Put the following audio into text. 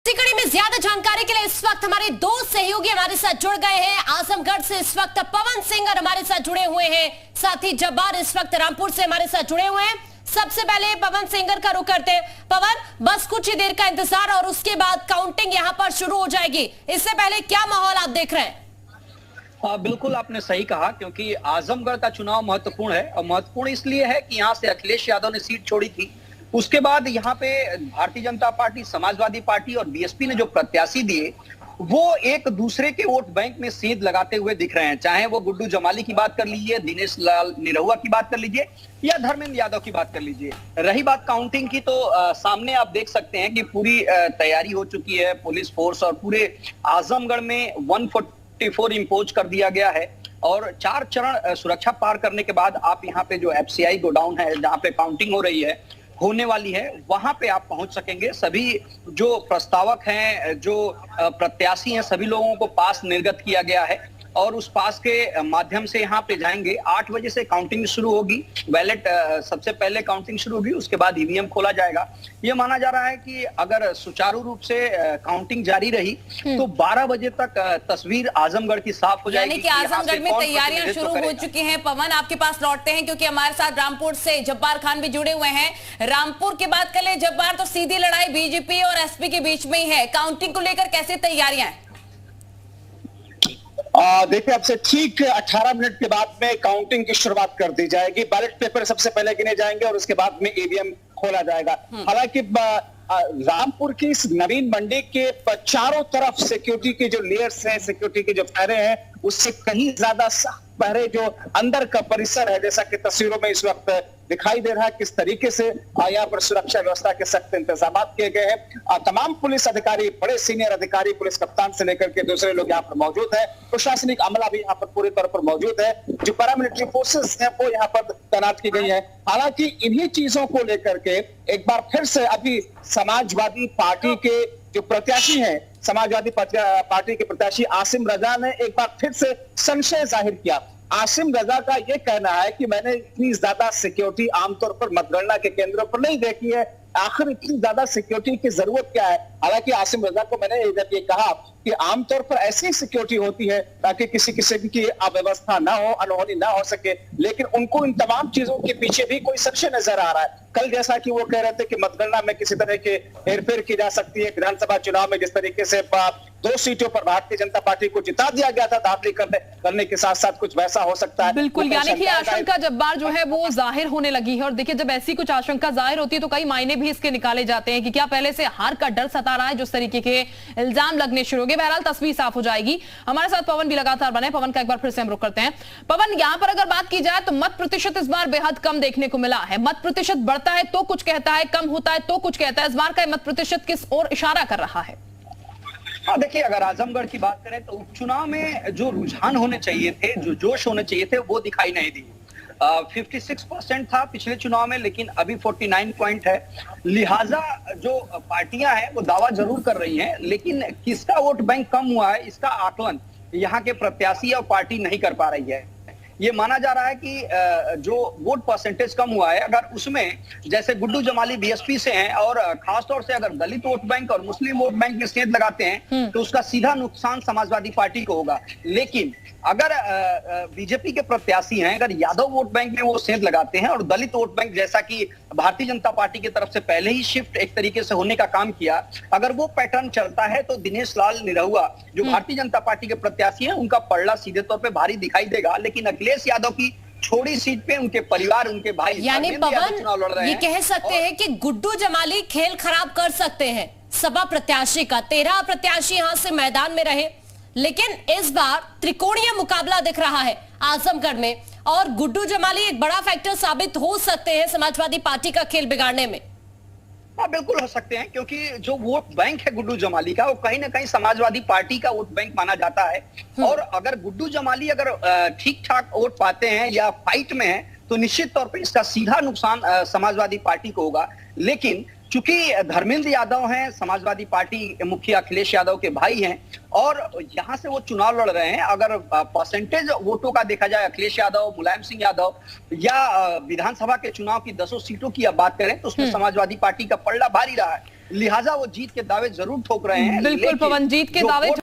इसी कड़ी में ज्यादा जानकारी के लिए इस वक्त हमारे दो सहयोगी हमारे साथ जुड़ गए हैं। आजमगढ़ से इस वक्त पवन सिंह हमारे साथ जुड़े हुए हैं, साथ ही जब्बार इस वक्त रामपुर से हमारे साथ जुड़े हुए हैं। सबसे पहले पवन सिंह का रुख करते हैं। पवन, बस कुछ ही देर का इंतजार और उसके बाद काउंटिंग यहां पर शुरू हो जाएगी। इससे पहले क्या माहौल आप देख रहे हैं? बिल्कुल आपने सही कहा, क्योंकि आजमगढ़ का चुनाव महत्वपूर्ण है और महत्वपूर्ण इसलिए है कि यहाँ से अखिलेश यादव ने सीट छोड़ी थी। उसके बाद यहाँ पे भारतीय जनता पार्टी, समाजवादी पार्टी और बीएसपी ने जो प्रत्याशी दिए वो एक दूसरे के वोट बैंक में सेंध लगाते हुए दिख रहे हैं। चाहे वो गुड्डू जमाली की बात कर लीजिए, दिनेश लाल निरहुआ की बात कर लीजिए या धर्मेंद्र यादव की बात कर लीजिए। रही बात काउंटिंग की, तो सामने आप देख सकते हैं कि पूरी तैयारी हो चुकी है। पुलिस फोर्स और पूरे आजमगढ़ में 144 इंपोज कर दिया गया है और 4 चरण सुरक्षा पार करने के बाद आप यहाँ पे जो एफसीआई गोडाउन है जहाँ पे काउंटिंग हो रही है, होने वाली है, वहां पे आप पहुंच सकेंगे। सभी जो प्रस्तावक हैं, जो प्रत्याशी हैं, सभी लोगों को पास निर्गत किया गया है और उस पास के माध्यम से यहाँ पे जाएंगे। 8 बजे से काउंटिंग शुरू होगी। बैलेट सबसे पहले काउंटिंग शुरू होगी, उसके बाद ईवीएम खोला जाएगा। ये माना जा रहा है कि अगर सुचारू रूप से काउंटिंग जारी रही तो 12 बजे तक तस्वीर आजमगढ़ की साफ हो जाएगी। यानी कि आजमगढ़ में तैयारियां शुरू हो चुकी हैं। पवन, आपके पास लौटते हैं क्योंकि हमारे साथ रामपुर से जब्बार खान भी जुड़े हुए हैं। रामपुर की बात कर ले जब्बार, तो सीधी लड़ाई बीजेपी और एसपी के बीच में ही है। काउंटिंग को लेकर कैसे तैयारियां हैं? देखिए, अब से ठीक 18 मिनट के बाद में काउंटिंग की शुरुआत कर दी जाएगी। बैलेट पेपर सबसे पहले गिने जाएंगे और उसके बाद में ईवीएम खोला जाएगा। हालांकि रामपुर की इस नवीन मंडी के चारों तरफ सिक्योरिटी के जो लेयर्स हैं, सिक्योरिटी के जो पहरे हैं, उससे कहीं ज्यादा सख्त पहरे जो अंदर का परिसर है, जैसा कि तस्वीरों में इस वक्त दिखाई दे रहा है किस तरीके से यहाँ पर सुरक्षा व्यवस्था के सख्त इंतजाम किए गए हैं। तमाम पुलिस अधिकारी, बड़े सीनियर अधिकारी, पुलिस कप्तान से लेकर के दूसरे लोग यहाँ पर मौजूद है। प्रशासनिक अमला भी यहाँ पर पूरी तौर पर मौजूद है। जो पैरामिलिट्री फोर्सेस हैं वो यहाँ पर तैनात की गई है। हालांकि इन्हीं चीजों को लेकर के एक बार फिर से अभी समाजवादी पार्टी के जो प्रत्याशी हैं, समाजवादी पार्टी के प्रत्याशी आसिम रजा ने एक बार फिर से संशय जाहिर किया। आसिम रजा का यह कहना है कि मैंने इतनी ज्यादा सिक्योरिटी आमतौर पर मतगणना के केंद्रों पर नहीं देखी है, आखिर इतनी ज्यादा सिक्योरिटी की जरूरत क्या है। हालांकि आसिम रजा को मैंने जब ये कहा कि आमतौर पर ऐसी सिक्योरिटी होती है ताकि किसी किस्म की अव्यवस्था ना हो, अनहोनी ना हो सके, लेकिन उनको इन तमाम चीजों के पीछे भी कोई संशय नजर आ रहा है। कल जैसा कि वो कह रहे थे कि मतगणना में किसी तरह के हेरफेर की जा सकती है, विधानसभा चुनाव में जिस तरीके से 2 सीटों पर भारतीय जनता पार्टी को जिता दिया गया था धांधली करने के साथ साथ कुछ वैसा हो सकता है। बिल्कुल, यानी कि आशंका जब्बार जो है वो जाहिर होने लगी है। और देखिए, जब ऐसी कुछ आशंका जाहिर होती है तो कई मायने भी इसके निकाले जाते हैं कि क्या पहले से हार का डर सता रहा है, जिस तरीके के इल्जाम लगने शुरू हो गए। बहरहाल तस्वीर साफ हो जाएगी। हमारे साथ पवन भी लगातार बने। पवन का एक बार फिर से हम रुख करते हैं। पवन, यहां पर अगर बात की जाए तो मत प्रतिशत इस बार बेहद कम देखने को मिला है। मत प्रतिशत बढ़ता है तो कुछ कहता है, कम होता है तो कुछ कहता है। इस बार का मत प्रतिशत किस ओर इशारा कर रहा है? देखिए, अगर आजमगढ़ की बात करें तो उपचुनाव में जो रुझान होने चाहिए थे, जो जोश होने चाहिए थे, वो दिखाई नहीं दी। 56% था पिछले चुनाव में, लेकिन अभी 49 पॉइंट है। लिहाजा जो पार्टियां हैं वो दावा जरूर कर रही हैं, लेकिन किसका वोट बैंक कम हुआ है इसका आकलन यहाँ के प्रत्याशी और पार्टी नहीं कर पा रही है। ये माना जा रहा है कि जो वोट परसेंटेज कम हुआ है, अगर उसमें जैसे गुड्डू जमाली बीएसपी से हैं और खासतौर से अगर दलित वोट बैंक और मुस्लिम वोट बैंक में सेंध लगाते हैं तो उसका सीधा नुकसान समाजवादी पार्टी को होगा। लेकिन अगर बीजेपी के प्रत्याशी हैं, अगर यादव वोट बैंक में वो सेंध लगाते हैं और दलित वोट बैंक, जैसा कि भारतीय जनता पार्टी की तरफ से पहले ही शिफ्ट एक तरीके से होने का काम किया, अगर वो पैटर्न चलता है तो दिनेश लाल निरहुआ जो भारतीय जनता पार्टी के प्रत्याशी हैं, उनका पलड़ा सीधे तौर पे भारी दिखाई देगा। लेकिन अखिलेश यादव की छोड़ी सीट पे उनके परिवार, उनके भाई, यानी पवन ये कह सकते हैं कि गुड्डू जमाली खेल खराब कर सकते हैं सपा प्रत्याशी का। 13 प्रत्याशी यहां से मैदान में रहे, लेकिन इस बार त्रिकोणीय मुकाबला दिख रहा है आजमगढ़ में और गुड्डू जमाली एक बड़ा फैक्टर साबित हो सकते हैं समाजवादी पार्टी का खेल बिगाड़ने में। हाँ, बिल्कुल हो सकते हैं, क्योंकि जो वोट बैंक है गुड्डू जमाली का, वो कहीं ना कहीं समाजवादी पार्टी का वोट बैंक माना जाता है। और अगर गुड्डू जमाली अगर ठीक ठाक वोट पाते हैं या फाइट में है तो निश्चित तौर पे इसका सीधा नुकसान समाजवादी पार्टी को होगा। लेकिन चूंकि धर्मेंद्र यादव हैं, समाजवादी पार्टी मुखिया अखिलेश यादव के भाई हैं और यहां से वो चुनाव लड़ रहे हैं, अगर परसेंटेज वोटों का देखा जाए अखिलेश यादव, मुलायम सिंह यादव या विधानसभा के चुनाव की 10 सीटों की अब बात करें तो उसमें समाजवादी पार्टी का पलड़ा भारी रहा है। लिहाजा वो जीत के दावे जरूर ठोक रहे हैं। बिल्कुल लेकिन पवन, जीत के जो दावे वोट